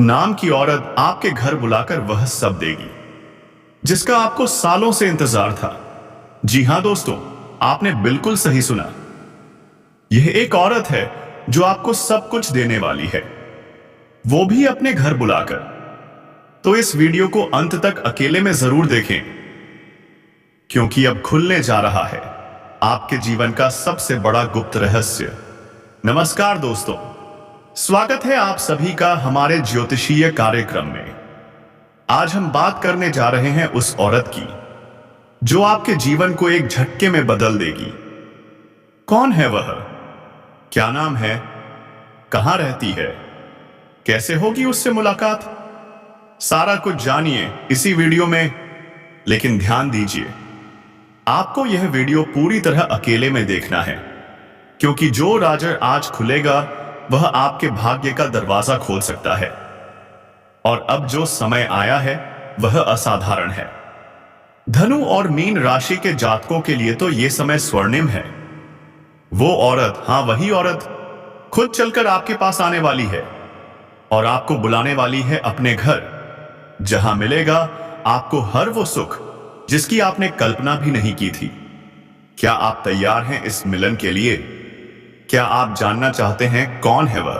नाम की औरत आपके घर बुलाकर वह सब देगी जिसका आपको सालों से इंतजार था। जी हां दोस्तों, आपने बिल्कुल सही सुना। यह एक औरत है जो आपको सब कुछ देने वाली है, वो भी अपने घर बुलाकर। तो इस वीडियो को अंत तक अकेले में जरूर देखें, क्योंकि अब खुलने जा रहा है आपके जीवन का सबसे बड़ा गुप्त रहस्य। नमस्कार दोस्तों, स्वागत है आप सभी का हमारे ज्योतिषीय कार्यक्रम में। आज हम बात करने जा रहे हैं उस औरत की जो आपके जीवन को एक झटके में बदल देगी। कौन है वह? क्या नाम है? कहां रहती है? कैसे होगी उससे मुलाकात? सारा कुछ जानिए इसी वीडियो में। लेकिन ध्यान दीजिए, आपको यह वीडियो पूरी तरह अकेले में देखना है, क्योंकि जो राज आज खुलेगा वह आपके भाग्य का दरवाजा खोल सकता है। और अब जो समय आया है वह असाधारण है। धनु और मीन राशि के जातकों के लिए तो यह समय स्वर्णिम है। वो औरत, हाँ वही औरत, खुद चलकर आपके पास आने वाली है और आपको बुलाने वाली है अपने घर, जहां मिलेगा आपको हर वो सुख जिसकी आपने कल्पना भी नहीं की थी। क्या आप तैयार हैं इस मिलन के लिए? क्या आप जानना चाहते हैं कौन है वह?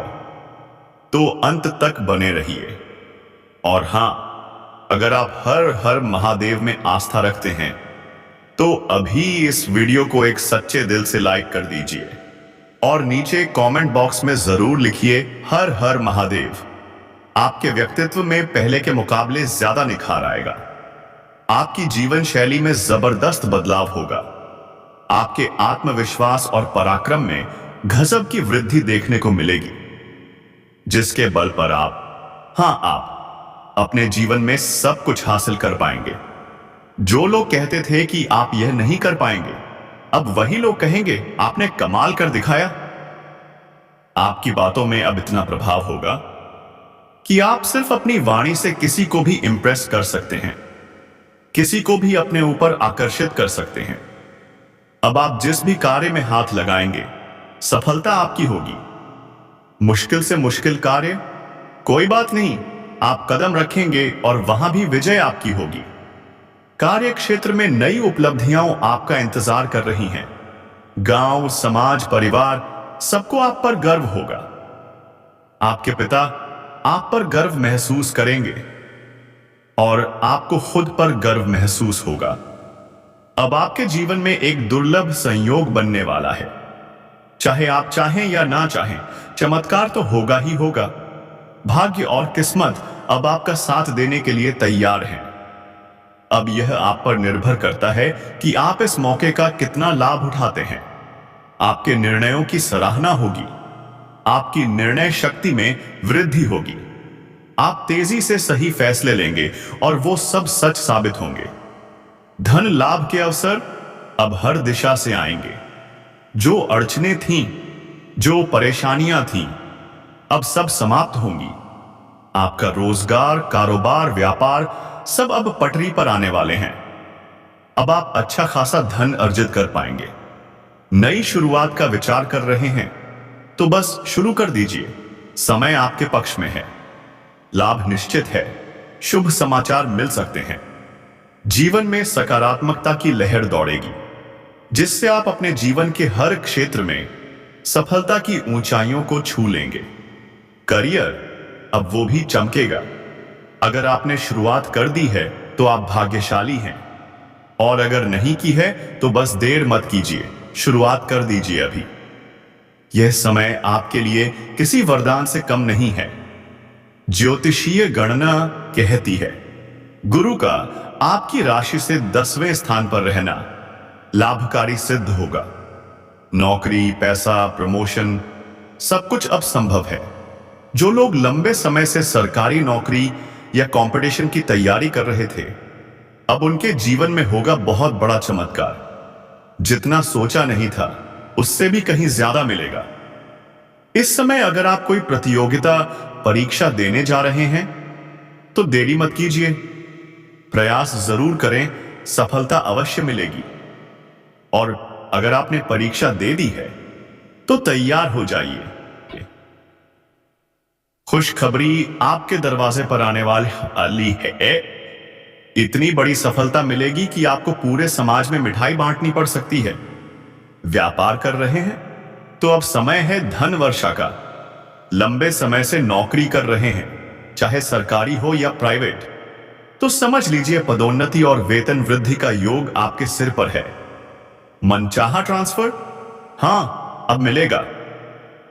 तो अंत तक बने रहिए। और हां, अगर आप हर हर महादेव में आस्था रखते हैं तो अभी इस वीडियो को एक सच्चे दिल से लाइक कर दीजिए और नीचे कमेंट बॉक्स में जरूर लिखिए हर हर महादेव। आपके व्यक्तित्व में पहले के मुकाबले ज्यादा निखार आएगा। आपकी जीवन शैली में जबरदस्त बदलाव होगा। आपके आत्मविश्वास और पराक्रम में गजब की वृद्धि देखने को मिलेगी, जिसके बल पर आप अपने जीवन में सब कुछ हासिल कर पाएंगे। जो लोग कहते थे कि आप यह नहीं कर पाएंगे, अब वही लोग कहेंगे आपने कमाल कर दिखाया। आपकी बातों में अब इतना प्रभाव होगा कि आप सिर्फ अपनी वाणी से किसी को भी इंप्रेस कर सकते हैं, किसी को भी अपने ऊपर आकर्षित कर सकते हैं। अब आप जिस भी कार्य में हाथ लगाएंगे, सफलता आपकी होगी। मुश्किल से मुश्किल कार्य, कोई बात नहीं, आप कदम रखेंगे और वहां भी विजय आपकी होगी। कार्य क्षेत्र में नई उपलब्धियां आपका इंतजार कर रही हैं। गांव, समाज, परिवार, सबको आप पर गर्व होगा। आपके पिता आप पर गर्व महसूस करेंगे और आपको खुद पर गर्व महसूस होगा। अब आपके जीवन में एक दुर्लभ संयोग बनने वाला है। चाहे आप चाहें या ना चाहें, चमत्कार तो होगा ही होगा। भाग्य और किस्मत अब आपका साथ देने के लिए तैयार हैं। अब यह आप पर निर्भर करता है कि आप इस मौके का कितना लाभ उठाते हैं। आपके निर्णयों की सराहना होगी, आपकी निर्णय शक्ति में वृद्धि होगी। आप तेजी से सही फैसले लेंगे और वो सब सच साबित होंगे। धन लाभ के अवसर अब हर दिशा से आएंगे। जो अड़चनें थीं, जो परेशानियां थीं, अब सब समाप्त होंगी। आपका रोजगार, कारोबार, व्यापार सब अब पटरी पर आने वाले हैं। अब आप अच्छा खासा धन अर्जित कर पाएंगे। नई शुरुआत का विचार कर रहे हैं तो बस शुरू कर दीजिए, समय आपके पक्ष में है। लाभ निश्चित है, शुभ समाचार मिल सकते हैं। जीवन में सकारात्मकता की लहर दौड़ेगी, जिससे आप अपने जीवन के हर क्षेत्र में सफलता की ऊंचाइयों को छू लेंगे। करियर अब वो भी चमकेगा। अगर आपने शुरुआत कर दी है तो आप भाग्यशाली हैं, और अगर नहीं की है तो बस देर मत कीजिए, शुरुआत कर दीजिए अभी। यह समय आपके लिए किसी वरदान से कम नहीं है। ज्योतिषीय गणना कहती है गुरु का आपकी राशि से 10वें स्थान पर रहना लाभकारी सिद्ध होगा। नौकरी, पैसा, प्रमोशन सब कुछ अब संभव है। जो लोग लंबे समय से सरकारी नौकरी या कंपटीशन की तैयारी कर रहे थे, अब उनके जीवन में होगा बहुत बड़ा चमत्कार। जितना सोचा नहीं था उससे भी कहीं ज्यादा मिलेगा। इस समय अगर आप कोई प्रतियोगिता, परीक्षा देने जा रहे हैं तो देरी मत कीजिए, प्रयास जरूर करें, सफलता अवश्य मिलेगी। और अगर आपने परीक्षा दे दी है तो तैयार हो जाइए। खुशखबरी आपके दरवाजे पर आने वाली है। इतनी बड़ी सफलता मिलेगी कि आपको पूरे समाज में मिठाई बांटनी पड़ सकती है। व्यापार कर रहे हैं तो अब समय है धन वर्षा का। लंबे समय से नौकरी कर रहे हैं, चाहे सरकारी हो या प्राइवेट, तो समझ लीजिए पदोन्नति और वेतन वृद्धि का योग आपके सिर पर है। मनचाहा ट्रांसफर, हां, अब मिलेगा।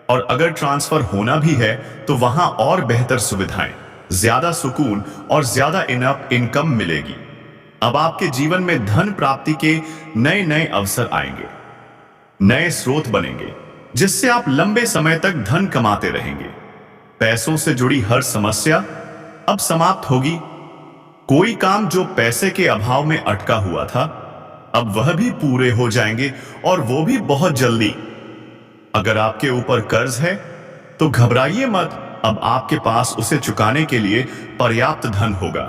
और अगर ट्रांसफर होना भी है तो वहां और बेहतर सुविधाएं, ज्यादा सुकून और ज्यादा इनकम मिलेगी। अब आपके जीवन में धन प्राप्ति के नए नए अवसर आएंगे, नए स्रोत बनेंगे, जिससे आप लंबे समय तक धन कमाते रहेंगे। पैसों से जुड़ी हर समस्या अब समाप्त होगी। कोई काम जो पैसे के अभाव में अटका हुआ था, अब वह भी पूरे हो जाएंगे, और वो भी बहुत जल्दी। अगर आपके ऊपर कर्ज है तो घबराइए मत, अब आपके पास उसे चुकाने के लिए पर्याप्त धन होगा।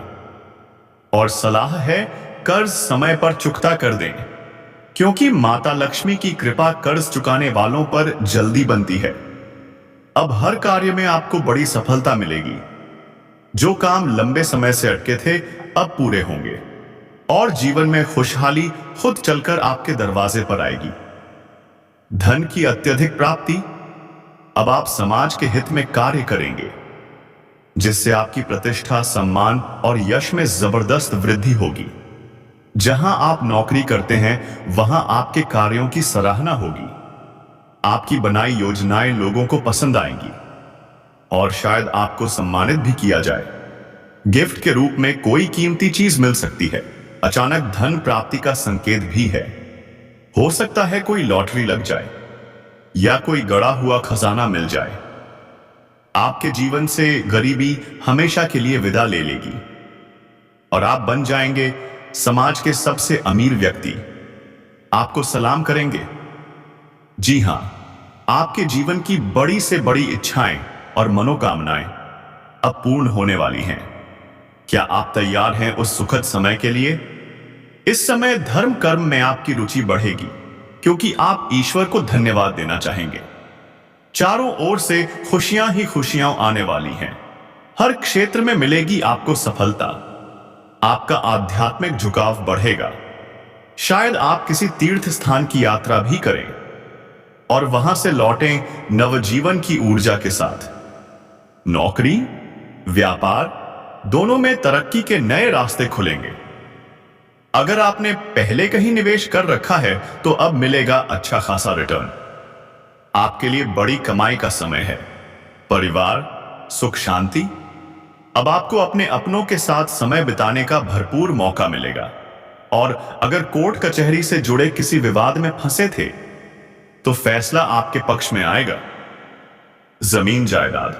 और सलाह है, कर्ज समय पर चुकता कर दें, क्योंकि माता लक्ष्मी की कृपा कर्ज चुकाने वालों पर जल्दी बनती है। अब हर कार्य में आपको बड़ी सफलता मिलेगी। जो काम लंबे समय से अटके थे अब पूरे होंगे, और जीवन में खुशहाली खुद चलकर आपके दरवाजे पर आएगी। धन की अत्यधिक प्राप्ति, अब आप समाज के हित में कार्य करेंगे, जिससे आपकी प्रतिष्ठा, सम्मान और यश में जबरदस्त वृद्धि होगी। जहां आप नौकरी करते हैं वहां आपके कार्यों की सराहना होगी। आपकी बनाई योजनाएं लोगों को पसंद आएंगी, और शायद आपको सम्मानित भी किया जाए। गिफ्ट के रूप में कोई कीमती चीज मिल सकती है। अचानक धन प्राप्ति का संकेत भी है। हो सकता है कोई लॉटरी लग जाए या कोई गड़ा हुआ खजाना मिल जाए। आपके जीवन से गरीबी हमेशा के लिए विदा ले लेगी, और आप बन जाएंगे समाज के सबसे अमीर व्यक्ति। आपको सलाम करेंगे। जी हां, आपके जीवन की बड़ी से बड़ी इच्छाएं और मनोकामनाएं अब पूर्ण होने वाली हैं। क्या आप तैयार हैं उस सुखद समय के लिए? इस समय धर्म कर्म में आपकी रुचि बढ़ेगी, क्योंकि आप ईश्वर को धन्यवाद देना चाहेंगे। चारों ओर से खुशियां ही खुशियां आने वाली हैं। हर क्षेत्र में मिलेगी आपको सफलता। आपका आध्यात्मिक झुकाव बढ़ेगा। शायद आप किसी तीर्थ स्थान की यात्रा भी करें और वहां से लौटें नवजीवन की ऊर्जा के साथ। नौकरी, व्यापार दोनों में तरक्की के नए रास्ते खुलेंगे। अगर आपने पहले कहीं निवेश कर रखा है तो अब मिलेगा अच्छा खासा रिटर्न। आपके लिए बड़ी कमाई का समय है। परिवार, सुख शांति, अब आपको अपने अपनों के साथ समय बिताने का भरपूर मौका मिलेगा। और अगर कोर्ट कचहरी से जुड़े किसी विवाद में फंसे थे तो फैसला आपके पक्ष में आएगा। जमीन जायदाद,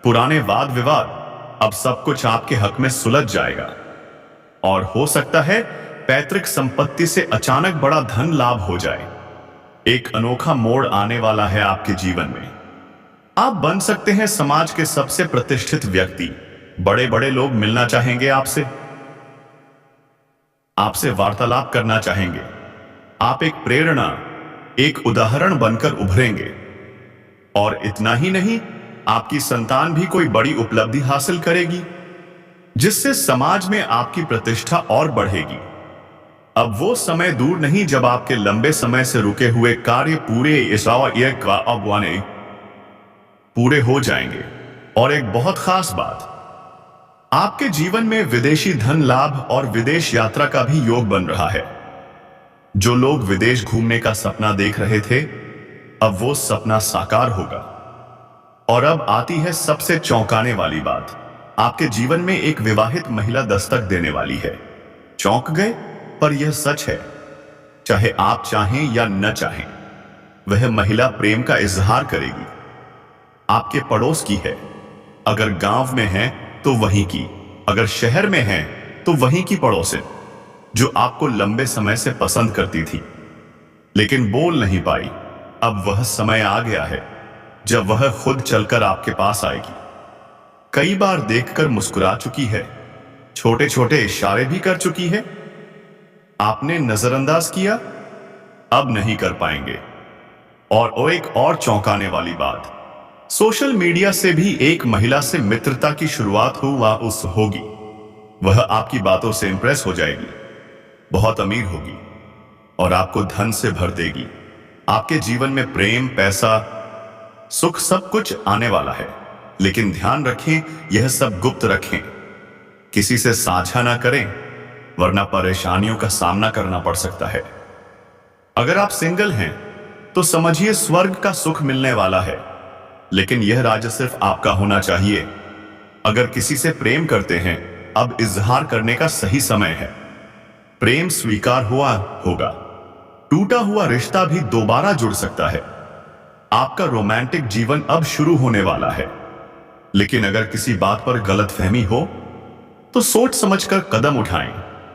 पुराने वाद विवाद, अब सब कुछ आपके हक में सुलझ जाएगा। और हो सकता है पैतृक संपत्ति से अचानक बड़ा धन लाभ हो जाए। एक अनोखा मोड़ आने वाला है आपके जीवन में। आप बन सकते हैं समाज के सबसे प्रतिष्ठित व्यक्ति। बड़े बड़े लोग मिलना चाहेंगे आपसे वार्तालाप करना चाहेंगे। आप एक प्रेरणा, एक उदाहरण बनकर उभरेंगे। और इतना ही नहीं, आपकी संतान भी कोई बड़ी उपलब्धि हासिल करेगी, जिससे समाज में आपकी प्रतिष्ठा और बढ़ेगी। अब वो समय दूर नहीं जब आपके लंबे समय से रुके हुए कार्य पूरे हो जाएंगे। और एक बहुत खास बात, आपके जीवन में विदेशी धन लाभ और विदेश यात्रा का भी योग बन रहा है। जो लोग विदेश घूमने का सपना देख रहे थे, अब वो सपना साकार होगा। और अब आती है सबसे चौंकाने वाली बात। आपके जीवन में एक विवाहित महिला दस्तक देने वाली है। चौंक गए? पर यह सच है। चाहे आप चाहें या न चाहें, वह महिला प्रेम का इजहार करेगी। आपके पड़ोस की है। अगर गांव में है तो वहीं की, अगर शहर में है तो वहीं की पड़ोसिन, जो आपको लंबे समय से पसंद करती थी लेकिन बोल नहीं पाई। अब वह समय आ गया है जब वह खुद चलकर आपके पास आएगी। कई बार देखकर मुस्कुरा चुकी है, छोटे छोटे इशारे भी कर चुकी है। आपने नजरअंदाज किया, अब नहीं कर पाएंगे। और एक और चौंकाने वाली बात, सोशल मीडिया से भी एक महिला से मित्रता की शुरुआत हुआ उस होगी, वह आपकी बातों से इंप्रेस हो जाएगी, बहुत अमीर होगी और आपको धन से भर देगी। आपके जीवन में प्रेम, पैसा, सुख सब कुछ आने वाला है, लेकिन ध्यान रखें, यह सब गुप्त रखें, किसी से साझा ना करें, वरना परेशानियों का सामना करना पड़ सकता है। अगर आप सिंगल हैं तो समझिए स्वर्ग का सुख मिलने वाला है, लेकिन यह राज्य सिर्फ आपका होना चाहिए। अगर किसी से प्रेम करते हैं, अब इजहार करने का सही समय है। प्रेम स्वीकार हुआ होगा, टूटा हुआ रिश्ता भी दोबारा जुड़ सकता है। आपका रोमांटिक जीवन अब शुरू होने वाला है, लेकिन अगर किसी बात पर गलतफहमी हो तो सोच समझकर कदम उठाएं,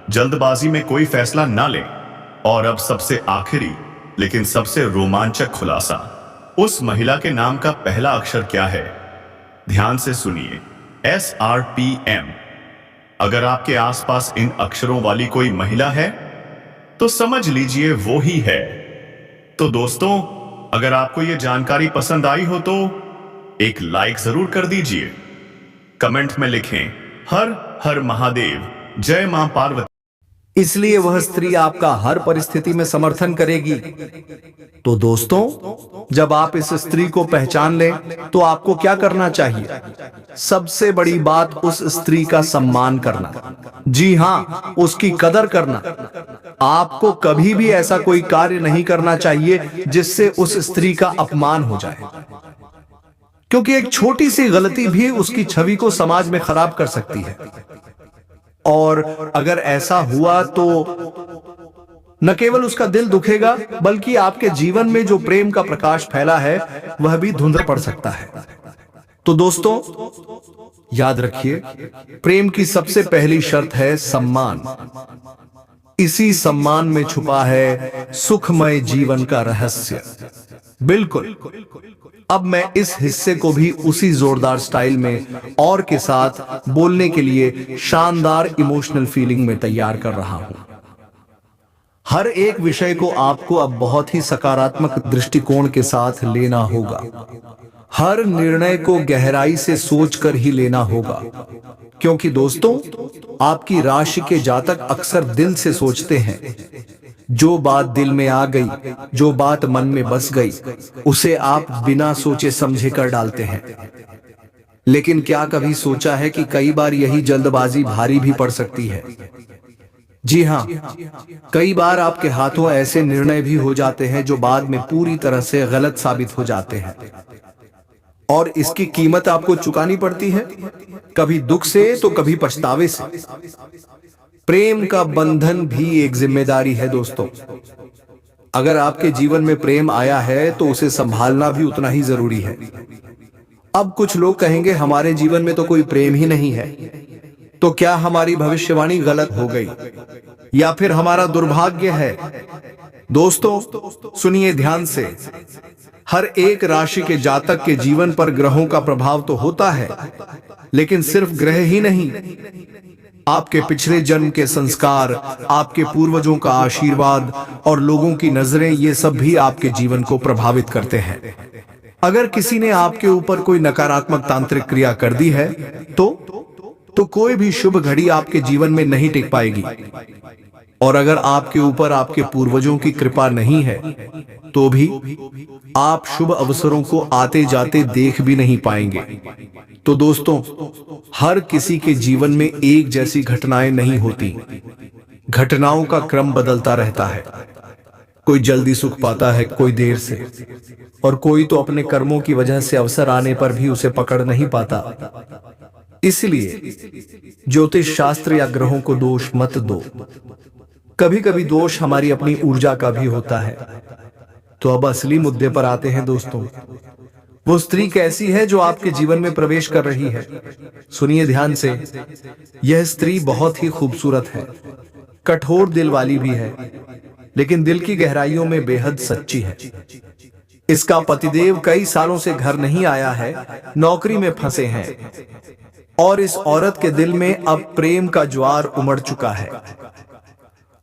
जल्दबाजी में कोई फैसला ना लें। और अब सबसे आखिरी लेकिन सबसे रोमांचक खुलासा, उस महिला के नाम का पहला अक्षर क्या है? ध्यान से सुनिए, SRPM। अगर आपके आसपास इन अक्षरों वाली कोई महिला है तो समझ लीजिए वो ही है। तो दोस्तों, अगर आपको यह जानकारी पसंद आई हो तो एक लाइक जरूर कर दीजिए। कमेंट में लिखें हर हर महादेव, जय मां पार्वती। इसलिए वह स्त्री आपका हर परिस्थिति में समर्थन करेगी। तो दोस्तों, जब आप इस स्त्री को पहचान लें तो आपको क्या करना चाहिए? सबसे बड़ी बात, उस स्त्री का सम्मान करना। जी हां, उसकी कदर करना। आपको कभी भी ऐसा कोई कार्य नहीं करना चाहिए जिससे उस स्त्री का अपमान हो जाए, क्योंकि एक छोटी सी गलती भी उसकी छवि को समाज में खराब कर सकती है। और अगर ऐसा हुआ तो न केवल उसका दिल दुखेगा, बल्कि आपके जीवन में जो प्रेम का प्रकाश फैला है वह भी धुंधला पड़ सकता है। तो दोस्तों, याद रखिए, प्रेम की सबसे पहली शर्त है सम्मान। इसी सम्मान में छुपा है सुखमय जीवन का रहस्य। बिल्कुल। अब मैं इस हिस्से को भी उसी जोरदार स्टाइल में और के साथ बोलने के लिए शानदार इमोशनल फीलिंग में तैयार कर रहा हूं। हर एक विषय को आपको अब बहुत ही सकारात्मक दृष्टिकोण के साथ लेना होगा। हर निर्णय को गहराई से सोचकर ही लेना होगा, क्योंकि दोस्तों, आपकी राशि के जातक अक्सर दिल से सोचते हैं। जो बात दिल में आ गई, जो बात मन में बस गई, उसे आप बिना सोचे समझे कर डालते हैं। लेकिन क्या कभी सोचा है कि कई बार यही जल्दबाजी भारी भी पड़ सकती है? जी हां, कई बार आपके हाथों ऐसे निर्णय भी हो जाते हैं जो बाद में पूरी तरह से गलत साबित हो जाते हैं, और इसकी कीमत आपको चुकानी पड़ती है, कभी दुख से तो कभी पछतावे से। प्रेम का बंधन भी एक जिम्मेदारी है दोस्तों। अगर आपके जीवन में प्रेम आया है तो उसे संभालना भी उतना ही जरूरी है। अब कुछ लोग कहेंगे, हमारे जीवन में तो कोई प्रेम ही नहीं है, तो क्या हमारी भविष्यवाणी गलत हो गई या फिर हमारा दुर्भाग्य है? दोस्तों, सुनिए ध्यान से। हर एक राशि के जातक के जीवन पर ग्रहों का प्रभाव तो होता है, लेकिन सिर्फ ग्रह ही नहीं, आपके पिछले जन्म के संस्कार, आपके पूर्वजों का आशीर्वाद और लोगों की नजरें, ये सब भी आपके जीवन को प्रभावित करते हैं। अगर किसी ने आपके ऊपर कोई नकारात्मक तांत्रिक क्रिया कर दी है तो कोई भी शुभ घड़ी आपके जीवन में नहीं टिक पाएगी। और अगर आपके ऊपर आपके पूर्वजों की कृपा नहीं है तो भी आप शुभ अवसरों को आते जाते देख भी नहीं पाएंगे। तो दोस्तों, हर किसी के जीवन में एक जैसी घटनाएं नहीं होती। घटनाओं का क्रम बदलता रहता है। कोई जल्दी सुख पाता है, कोई देर से, और कोई तो अपने कर्मों की वजह से अवसर आने पर भी उसे पकड़ नहीं पाता। इसलिए ज्योतिष शास्त्र या ग्रहों को दोष मत दो। कभी कभी दोष हमारी अपनी ऊर्जा का भी होता है। तो अब असली मुद्दे पर आते हैं दोस्तों। वो स्त्री कैसी है जो आपके जीवन में प्रवेश कर रही है? सुनिए ध्यान से। यह स्त्री बहुत ही खूबसूरत है, कठोर दिल वाली भी है, लेकिन दिल की गहराइयों में बेहद सच्ची है। इसका पतिदेव कई सालों से घर नहीं आया है, नौकरी में फंसे हैं, और इस औरत के दिल में अब प्रेम का ज्वार उमड़ चुका है।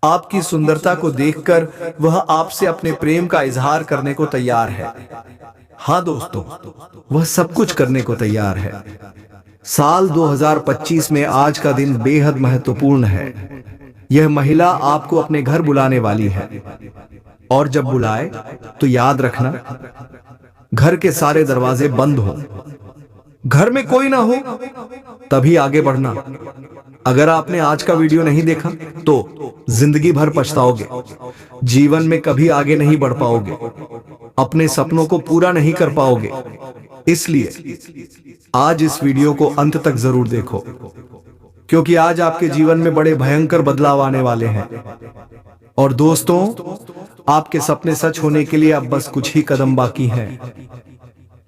आपकी सुंदरता को देखकर वह आपसे अपने प्रेम का इजहार करने को तैयार है। हाँ दोस्तों, वह सब कुछ करने को तैयार है। साल 2025 में आज का दिन बेहद महत्वपूर्ण है। यह महिला आपको अपने घर बुलाने वाली है, और जब बुलाए तो याद रखना, घर के सारे दरवाजे बंद हो, घर में कोई ना हो, तभी आगे बढ़ना। अगर आपने आज का वीडियो नहीं देखा तो जिंदगी भर पछताओगे, जीवन में कभी आगे नहीं बढ़ पाओगे, अपने सपनों को पूरा नहीं कर पाओगे। इसलिए आज इस वीडियो को अंत तक जरूर देखो, क्योंकि आज आपके जीवन में बड़े भयंकर बदलाव आने वाले हैं। और दोस्तों, आपके सपने सच होने के लिए अब बस कुछ ही कदम बाकी हैं।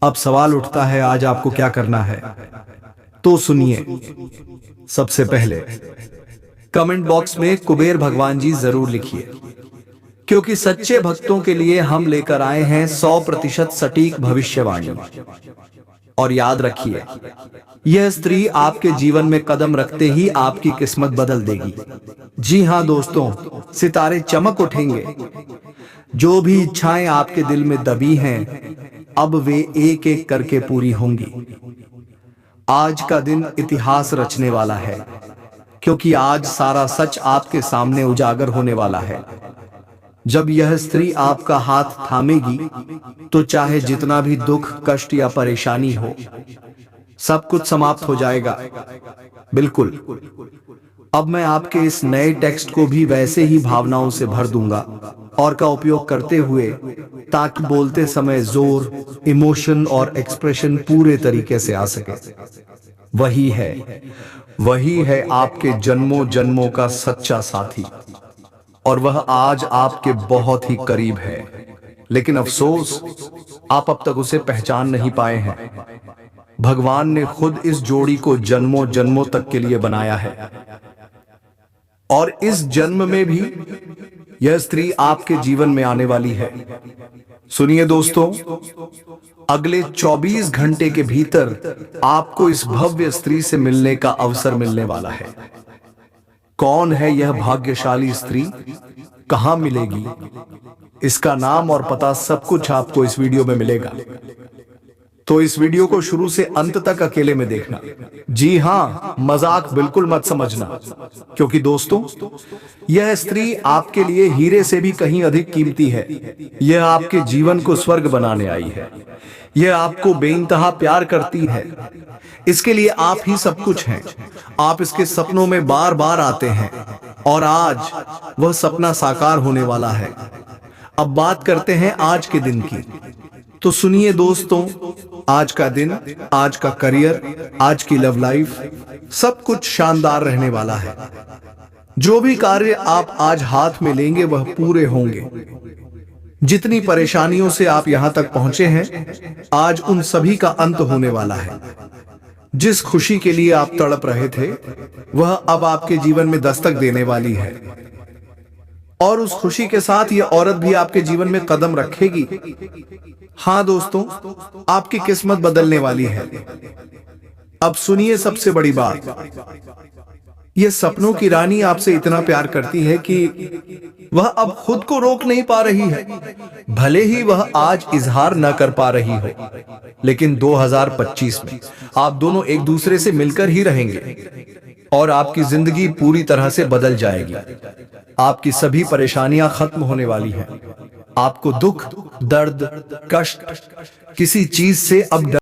अब सवाल उठता है, आज आपको क्या करना है? तो सुनिए। सबसे पहले कमेंट बॉक्स में कुबेर भगवान जी जरूर लिखिए, क्योंकि सच्चे भक्तों के लिए हम लेकर आए हैं 100% सटीक भविष्यवाणी। और याद रखिए, यह स्त्री आपके जीवन में कदम रखते ही आपकी किस्मत बदल देगी। जी हां दोस्तों, सितारे चमक उठेंगे। जो भी इच्छाएं आपके दिल में दबी हैं, अब वे एक एक करके पूरी होंगी। आज का दिन इतिहास रचने वाला है, क्योंकि आज सारा सच आपके सामने उजागर होने वाला है। जब यह स्त्री आपका हाथ थामेगी, तो चाहे जितना भी दुख, कष्ट या परेशानी हो, सब कुछ समाप्त हो जाएगा। बिल्कुल। अब मैं आपके इस नए टेक्स्ट को भी वैसे ही भावनाओं से भर दूंगा और का उपयोग करते हुए, ताकि बोलते समय जोर, इमोशन और एक्सप्रेशन पूरे तरीके से आ सके। वही है आपके जन्मों जन्मों का सच्चा साथी, और वह आज आपके बहुत ही करीब है। लेकिन अफसोस, आप अब तक उसे पहचान नहीं पाए हैं। भगवान ने खुद इस जोड़ी को जन्मों जन्मों तक के लिए बनाया है, और इस जन्म में भी यह स्त्री आपके जीवन में आने वाली है। सुनिए दोस्तों, अगले 24 घंटे के भीतर आपको इस भव्य स्त्री से मिलने का अवसर मिलने वाला है। कौन है यह भाग्यशाली स्त्री, कहां मिलेगी, इसका नाम और पता सब कुछ आपको इस वीडियो में मिलेगा। तो इस वीडियो को शुरू से अंत तक अकेले में देखना। जी हां, मजाक बिल्कुल मत समझना, क्योंकि दोस्तों, यह स्त्री आपके लिए हीरे से भी कहीं अधिक कीमती है। यह आपके जीवन को स्वर्ग बनाने आई है। यह आपको बेइंतहा प्यार करती है। इसके लिए आप ही सब कुछ हैं। आप इसके सपनों में बार बार आते हैं, और आज वह सपना साकार होने वाला है। अब बात करते हैं आज के दिन की। तो सुनिए दोस्तों, आज का दिन, आज का करियर, आज की लव लाइफ, सब कुछ शानदार रहने वाला है। जो भी कार्य आप आज हाथ में लेंगे वह पूरे होंगे। जितनी परेशानियों से आप यहां तक पहुंचे हैं, आज उन सभी का अंत होने वाला है। जिस खुशी के लिए आप तड़प रहे थे, वह अब आपके जीवन में दस्तक देने वाली है, और उस खुशी के साथ यह औरत भी आपके जीवन में कदम रखेगी। हां दोस्तों, आपकी किस्मत बदलने वाली है। अब सुनिए सबसे बड़ी बात, यह सपनों की रानी आपसे इतना प्यार करती है कि वह अब खुद को रोक नहीं पा रही है। भले ही वह आज इजहार न कर पा रही हो, लेकिन 2025 में आप दोनों एक दूसरे से मिलकर ही रहेंगे, और आपकी जिंदगी पूरी तरह से बदल जाएगी। आपकी सभी परेशानियां खत्म होने वाली हैं। आपको दुख, दर्द, कष्ट, किसी चीज से अब